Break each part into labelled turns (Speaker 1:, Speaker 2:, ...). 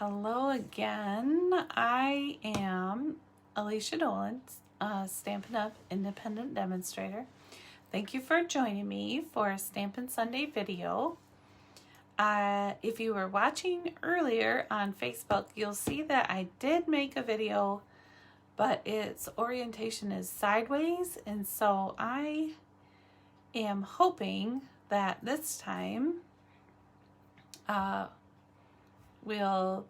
Speaker 1: Hello again. I am Alicia Dolan, Stampin' Up! Independent Demonstrator. Thank you for joining me for a Stampin' Sunday video. If you were watching earlier on Facebook, you'll see that I did make a video, but its orientation is sideways, and so I am hoping that this time we'll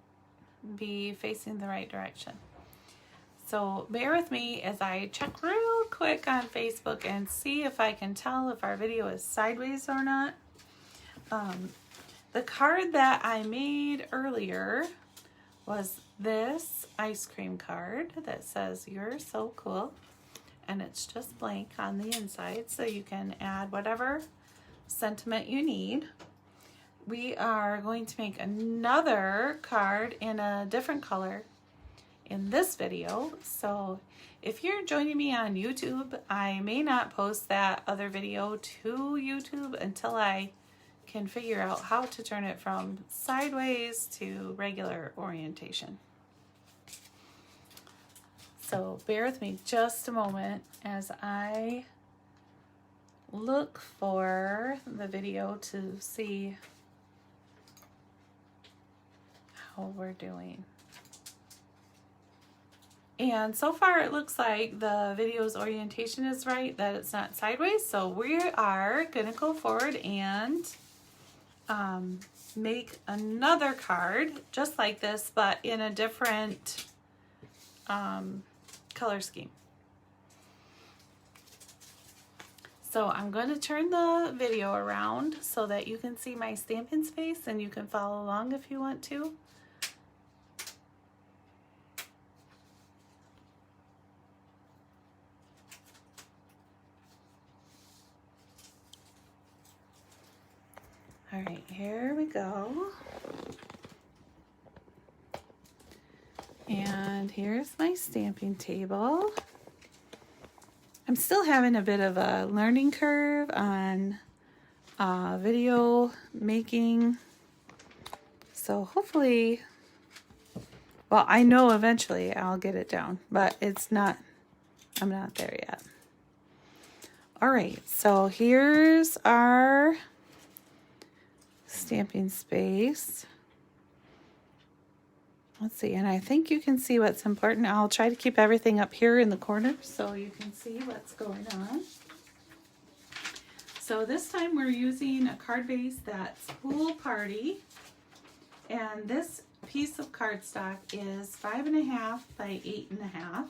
Speaker 1: be facing the right direction. So bear with me as I check real quick on Facebook and see if I can tell if our video is sideways or not. The card that I made earlier was this ice cream card that says "You're so cool," and it's just blank on the inside, so you can add whatever sentiment you need. We are going to make another card in a different color in this video. So if you're joining me on YouTube, I may not post that other video to YouTube until I can figure out how to turn it from sideways to regular orientation. So bear with me just a moment as I look for the video to see how we're doing. And so far it looks like the video's orientation is right, that it's not sideways. So we are gonna go forward and make another card just like this, but in a different color scheme. So I'm going to turn the video around so that you can see my Stampin' face and you can follow along if you want to. All right, here we go. And here's my stamping table. I'm still having a bit of a learning curve on video making. So hopefully, well, I know eventually I'll get it down, but I'm not there yet. All right, so here's our stamping space. Let's see, and I think you can see what's important. I'll try to keep everything up here in the corner so you can see what's going on. So this time we're using a card base that's Pool Party, and this piece of cardstock is 5.5 by 8.5,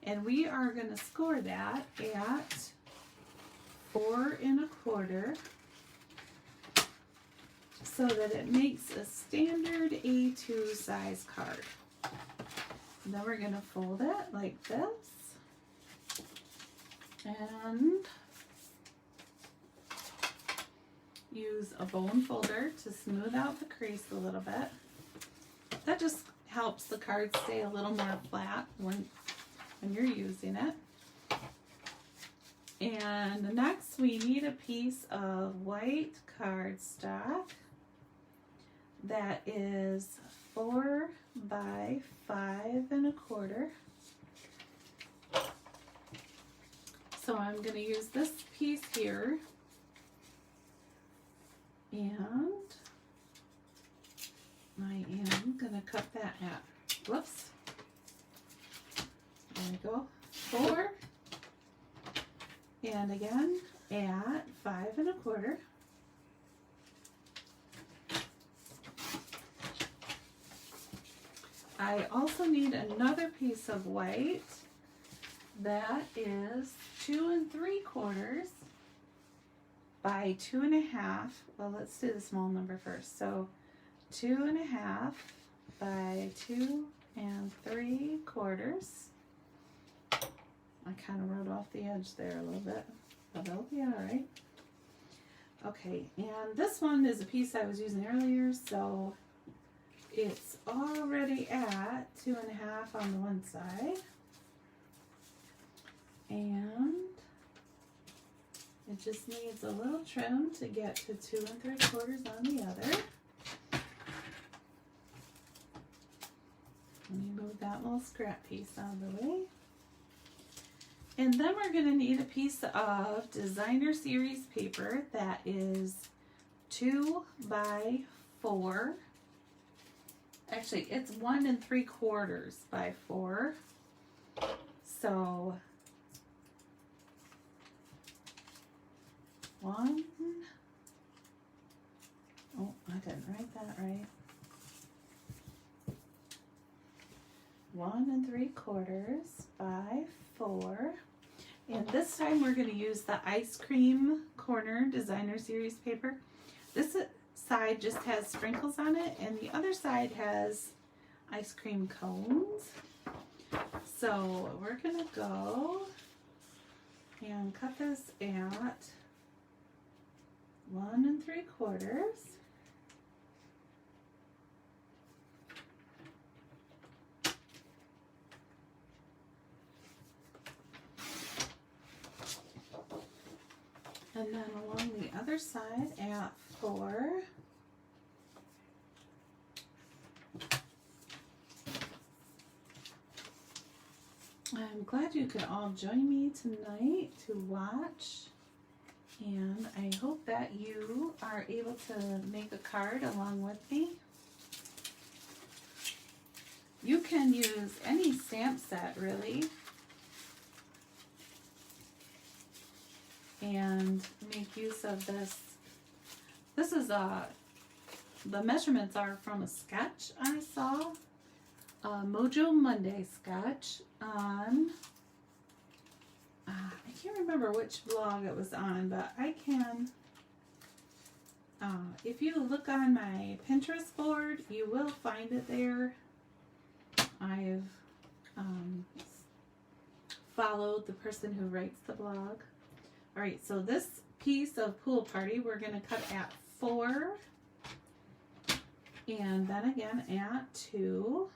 Speaker 1: and we are going to score that at 4 1/4. So that it makes a standard A2 size card. And then we're going to fold it like this and use a bone folder to smooth out the crease a little bit. That just helps the card stay a little more flat when you're using it. And next we need a piece of white cardstock that is 4 by 5 1/4. So I'm going to use this piece here, and I am going to cut that at, whoops, there we go, 4, and again at 5 1/4. I also need another piece of white that is 2 3/4 by 2.5. Well, let's do the small number first. So 2.5 by 2 3/4. I kind of wrote off the edge there a little bit, but that'll be all right. Okay, and this one is a piece I was using earlier, so it's already at 2.5 on the one side, and it just needs a little trim to get to 2 3/4 on the other. Let me move that little scrap piece out of the way. And then we're going to need a piece of designer series paper that is 2 by 4. Actually, it's 1 3/4 by 4. So 1. Oh, I didn't write that right. 1 3/4 by 4. And this time we're going to use the ice cream corner designer series paper. This side just has sprinkles on it, and the other side has ice cream cones. So we're going to go and cut this at 1 3/4. And then along the other side at 4. I'm glad you could all join me tonight to watch, and I hope that you are able to make a card along with me. You can use any stamp set really and make use of this. This is the measurements are from a sketch I saw, a Mojo Monday sketch on, I can't remember which blog it was on, but I can, if you look on my Pinterest board, you will find it there. I've followed the person who writes the blog. All right, so this piece of Pool Party we're going to cut at 4, and then again at 2.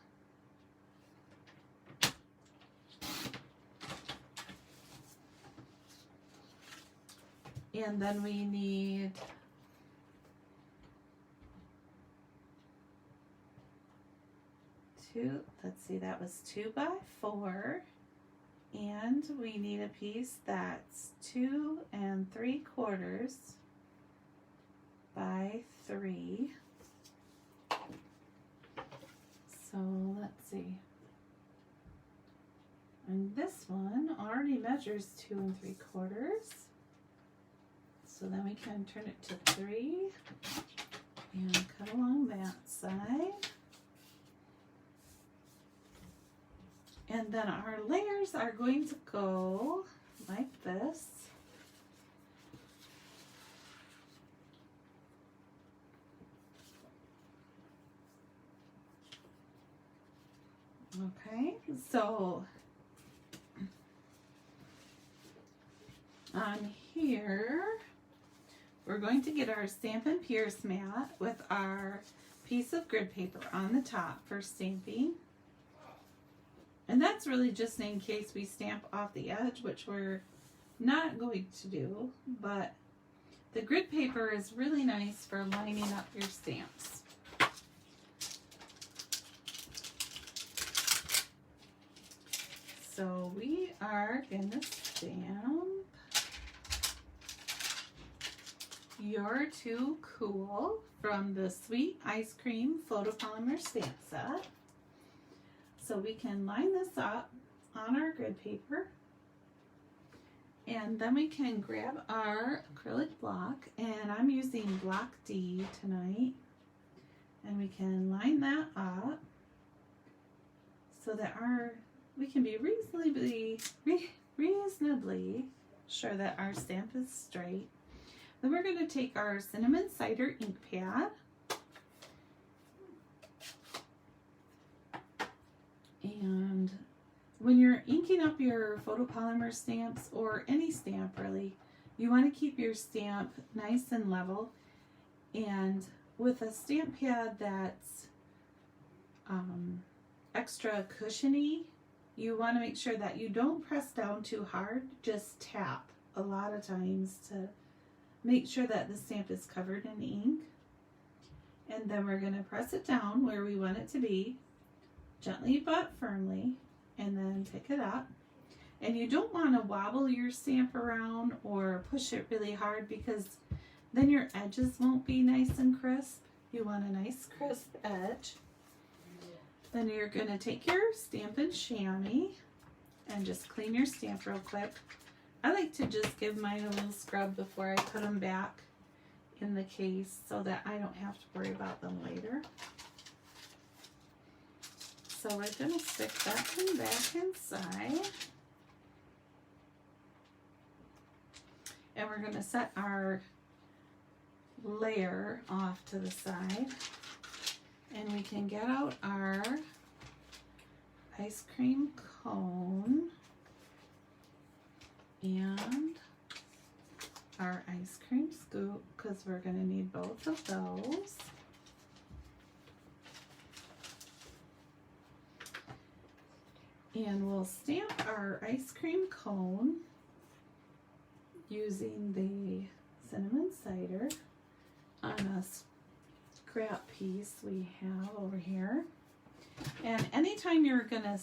Speaker 1: And then we need let's see, that was 2 by 4. And we need a piece that's 2 3/4 by 3. So let's see. And this one already measures 2 3/4. So then we can turn it to 3 and cut along that side. And then our layers are going to go like this. Okay, so on here, we're going to get our Stampin' Pierce mat with our piece of grid paper on the top for stamping. And that's really just in case we stamp off the edge, which we're not going to do, but the grid paper is really nice for lining up your stamps. So we are going to stamp You're Too Cool from the Sweet Ice Cream Photopolymer Stamp Set. So we can line this up on our grid paper, and then we can grab our acrylic block, and I'm using block D tonight, and we can line that up so that we can be reasonably sure that our stamp is straight. Then we're going to take our cinnamon cider ink pad, and when you're inking up your photopolymer stamps, or any stamp really, you want to keep your stamp nice and level. And with a stamp pad that's extra cushiony, you want to make sure that you don't press down too hard, just tap a lot of times to make sure that the stamp is covered in ink. And then we're going to press it down where we want it to be, gently but firmly, and then pick it up. And you don't want to wobble your stamp around or push it really hard, because then your edges won't be nice and crisp. You want a nice crisp edge. Then you're going to take your Stampin' Chamois and just clean your stamp real quick. I like to just give mine a little scrub before I put them back in the case so that I don't have to worry about them later. So we're going to stick that one back inside. And we're going to set our layer off to the side. And we can get out our ice cream cone and our ice cream scoop, because we're going to need both of those. And we'll stamp our ice cream cone using the cinnamon cider on a scrap piece we have over here. And anytime you're going to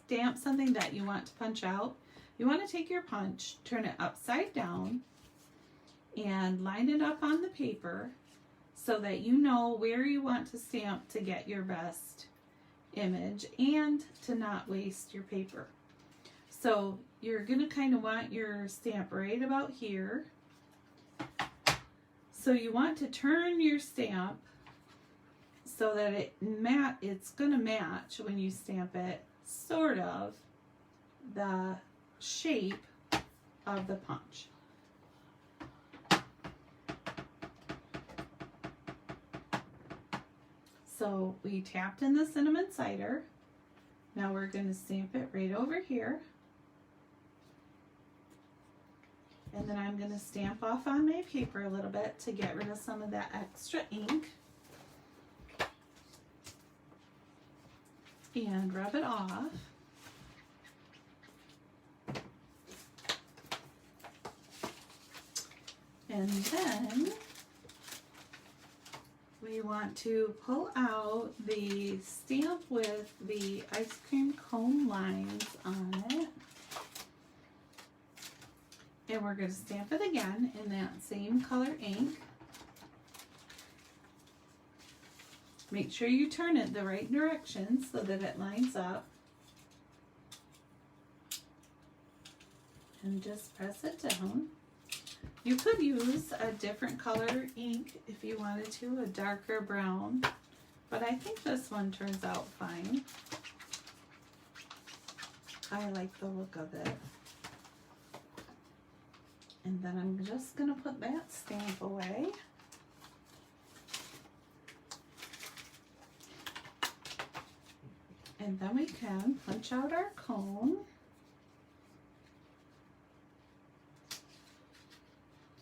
Speaker 1: stamp something that you want to punch out, you want to take your punch, turn it upside down, and line it up on the paper so that you know where you want to stamp to get your best image and to not waste your paper. So you're going to kind of want your stamp right about here. So you want to turn your stamp so that it's going to match when you stamp it, sort of, the shape of the punch. So we tapped in the cinnamon cider. Now we're going to stamp it right over here. And then I'm going to stamp off on my paper a little bit to get rid of some of that extra ink. And rub it off. And then we want to pull out the stamp with the ice cream cone lines on it. And we're going to stamp it again in that same color ink. Make sure you turn it the right direction so that it lines up. And just press it down. You could use a different color ink if you wanted to, a darker brown, but I think this one turns out fine. I like the look of it. And then I'm just going to put that stamp away. And then we can punch out our cone.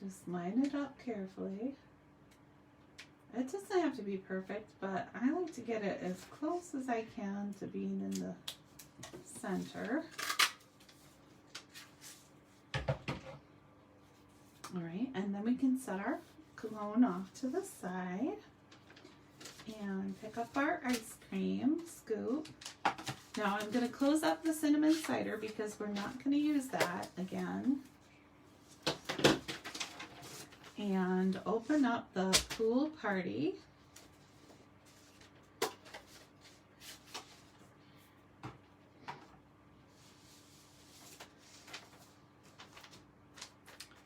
Speaker 1: Just line it up carefully. It doesn't have to be perfect, but I like to get it as close as I can to being in the center. All right, and then we can set our cone off to the side and pick up our ice cream scoop. Now I'm going to close up the cinnamon cider because we're not going to use that again. And open up the Pool Party.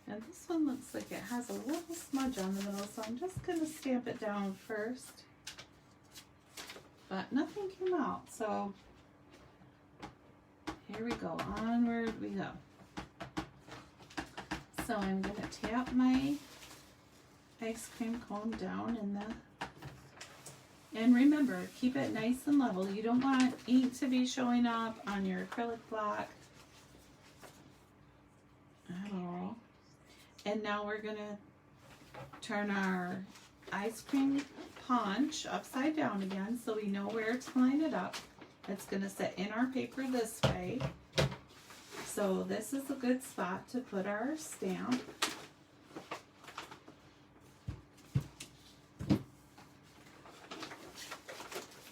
Speaker 1: And this one looks like it has a little smudge on the middle, so I'm just going to stamp it down first. But nothing came out, so here we go. Onward we go. So I'm going to tap my ice cream cone down in the, and remember, keep it nice and level. You don't want ink to be showing up on your acrylic block at all. And now we're going to turn our ice cream punch upside down again so we know where to line it up. It's going to sit in our paper this way. So this is a good spot to put our stamp.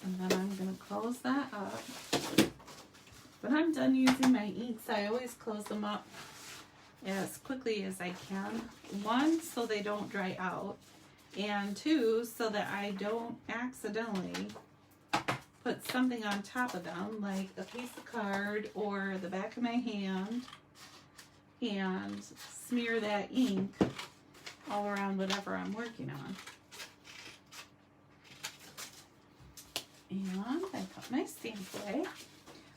Speaker 1: And And then I'm going to close that up. When I'm done using my inks, I always close them up as quickly as I can. One, so they don't dry out. And two, so that I don't accidentally put something on top of them, like a piece of card or the back of my hand, and smear that ink all around whatever I'm working on. And I put my stamp away.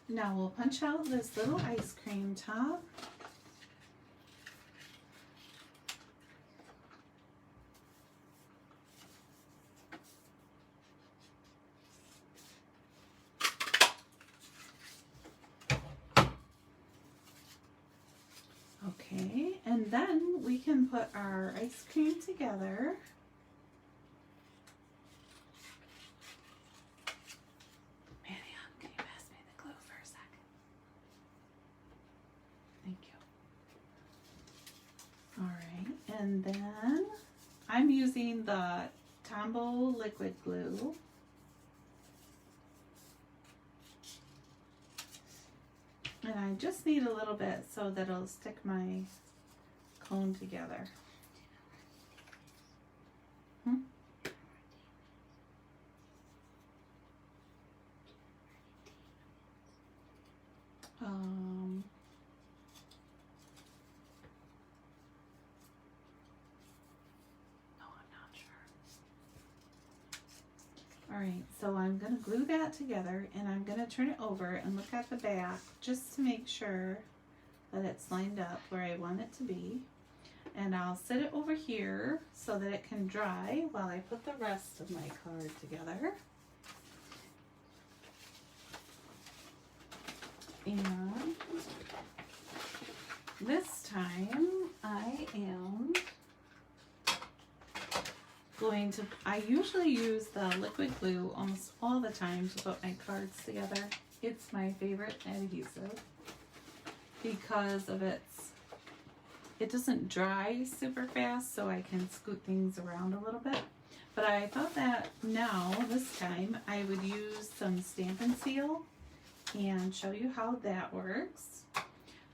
Speaker 1: Now we'll punch out this little ice cream top. Okay, and then we can put our ice cream together. Marianne, can you pass me the glue for a second? Thank you. Alright, and then I'm using the Tombow liquid glue. And I just need a little bit so that it'll stick my cone together. No, I'm not sure. Alright, so I'm going to glue that together and I'm going to turn it over and look at the back just to make sure that it's lined up where I want it to be. And I'll set it over here so that it can dry while I put the rest of my card together. And this time I am going to, I usually use the liquid glue almost all the time to put my cards together. It's my favorite adhesive because of it doesn't dry super fast, so I can scoot things around a little bit. But I thought that this time, I would use some Stampin' Seal and show you how that works.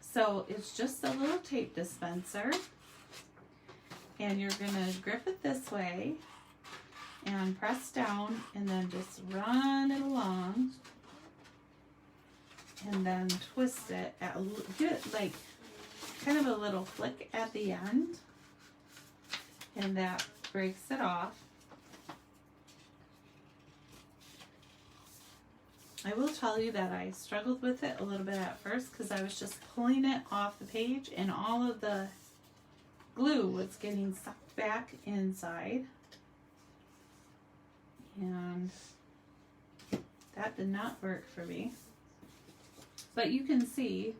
Speaker 1: So it's just a little tape dispenser. And you're going to grip it this way and press down and then just run it along and then twist it. Get it like kind of a little flick at the end, and that breaks it off. I will tell you that I struggled with it a little bit at first because I was just pulling it off the page and all of the glue was getting sucked back inside, and that did not work for me. But you can see,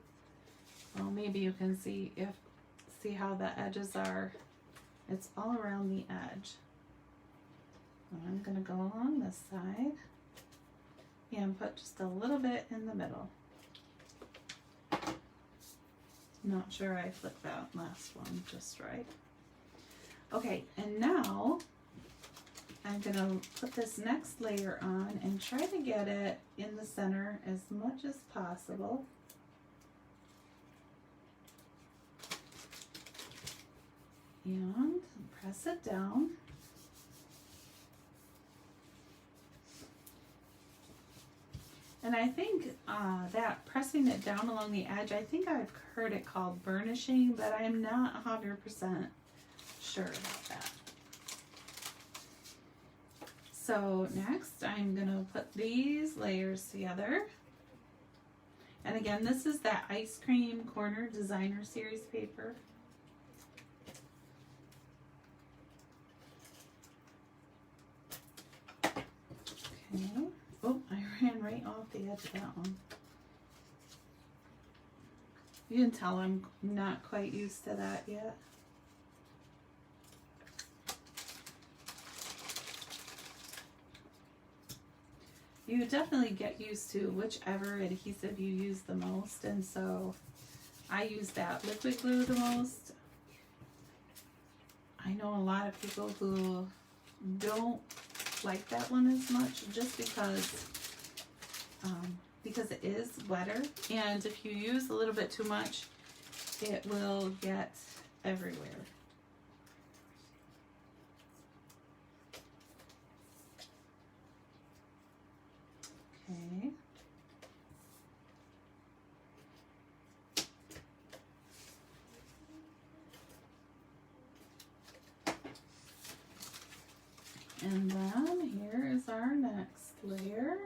Speaker 1: well, maybe you can see how the edges are. It's all around the edge. I'm going to go along this side and put just a little bit in the middle. Not sure I flipped that last one just right. Okay, and now I'm going to put this next layer on and try to get it in the center as much as possible. And press it down. And I think that pressing it down along the edge, I think I've heard it called burnishing, but I'm not 100% sure about that. So next I'm going to put these layers together. And again, this is that Ice Cream Corner Designer Series paper. Okay. Oh, I ran right off the edge of that one. You can tell I'm not quite used to that yet. You definitely get used to whichever adhesive you use the most, and so I use that liquid glue the most. I know a lot of people who don't like that one as much just because because it is wetter, and if you use a little bit too much, it will get everywhere. Okay. And then here is our next layer.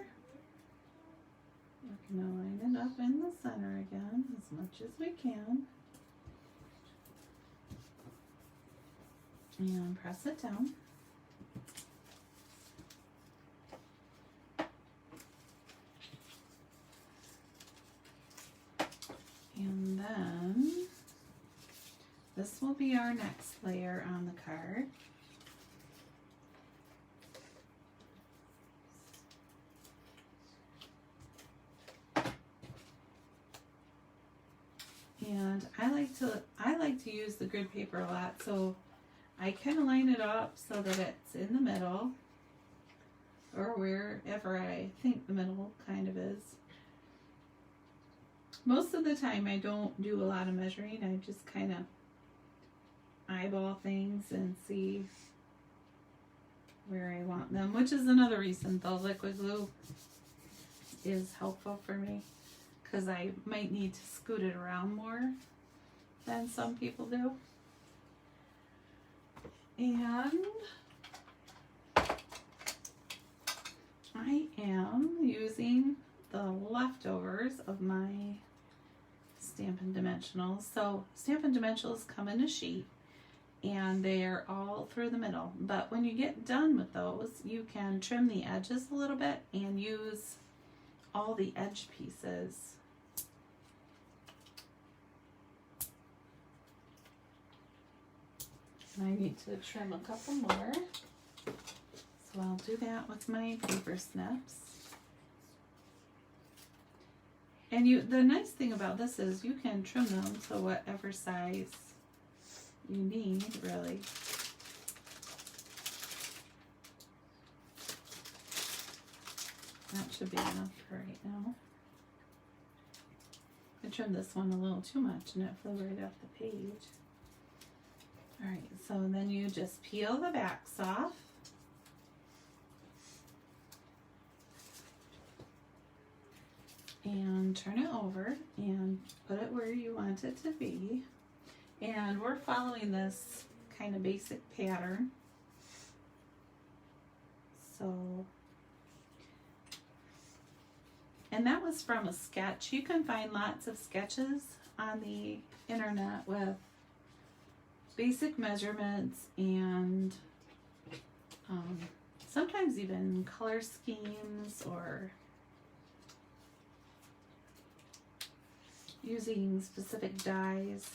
Speaker 1: We're going to line it up in the center again as much as we can. And press it down. And then this will be our next layer on the card. And I like to use the grid paper a lot, so I kind of line it up so that it's in the middle, or wherever I think the middle kind of is. Most of the time I don't do a lot of measuring. I just kind of eyeball things and see where I want them, which is another reason the liquid glue is helpful for me, because I might need to scoot it around more than some people do. And I am using the leftovers of my Stampin' Dimensionals. So Stampin' Dimensionals come in a sheet and they're all through the middle. But when you get done with those, you can trim the edges a little bit and use all the edge pieces. I need to trim a couple more, so I'll do that with my paper snips. And the nice thing about this is you can trim them to whatever size you need, really. That should be enough for right now. I trimmed this one a little too much and it flew right off the page. Alright, so then you just peel the backs off. And turn it over and put it where you want it to be. And we're following this kind of basic pattern. So, and that was from a sketch. You can find lots of sketches on the internet with basic measurements and sometimes even color schemes or using specific dyes.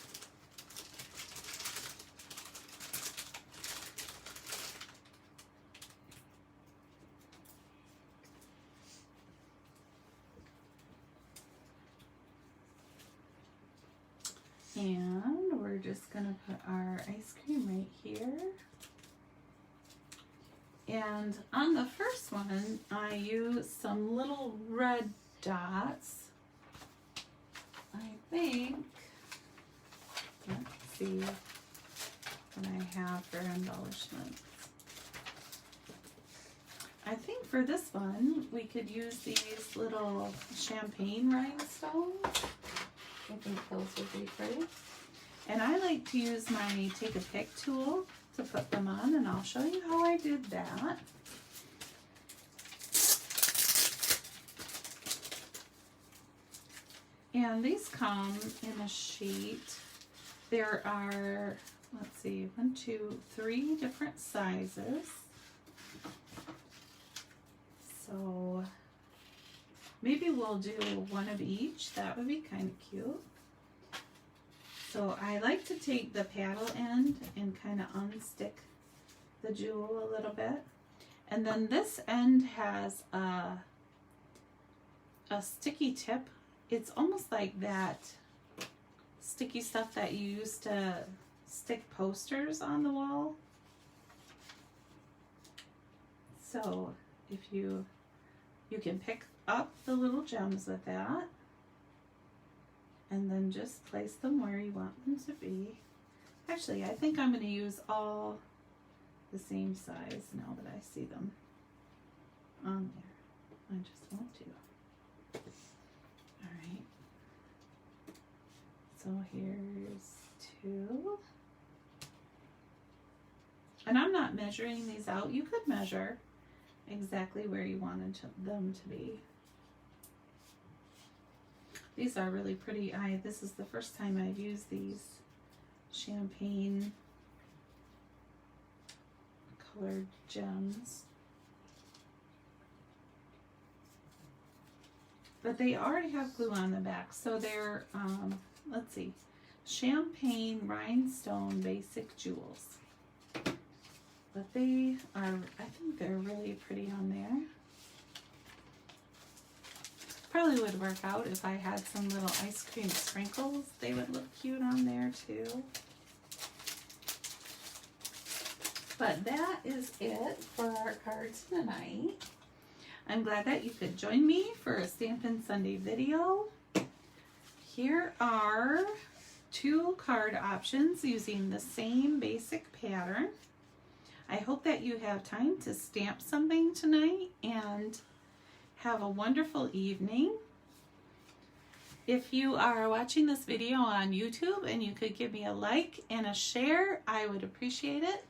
Speaker 1: And we're just going to put our ice cream right here. And on the first one, I used some little red dots. I think, let's see what I have for embellishments. I think for this one, we could use these little champagne rhinestones. I think those would be pretty. And I like to use my take a pick tool to put them on, and I'll show you how I did that. And these come in a sheet. There are, let's see, 1, 2, 3 different sizes. So maybe we'll do one of each. That would be kind of cute. So I like to take the paddle end and kind of unstick the jewel a little bit. And then this end has a sticky tip. It's almost like that sticky stuff that you use to stick posters on the wall. So if you You can pick up the little gems with that and then just place them where you want them to be. Actually, I think I'm going to use all the same size now that I see them on there. I just want to. Alright. So here's 2. And I'm not measuring these out. You could measure exactly where you wanted them to be. These are really pretty. This is the first time I've used these champagne colored gems. But they already have glue on the back, so they're, let's see, champagne rhinestone basic jewels. But they are, I think they're really pretty on there. Probably would work out if I had some little ice cream sprinkles. They would look cute on there too. But that is it for our cards tonight. I'm glad that you could join me for a Stampin' Sunday video. Here are 2 card options using the same basic pattern. I hope that you have time to stamp something tonight and have a wonderful evening. If you are watching this video on YouTube and you could give me a like and a share, I would appreciate it.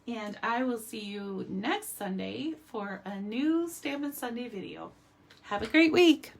Speaker 1: And I will see you next Sunday for a new Stampin' Sunday video. Have a great week.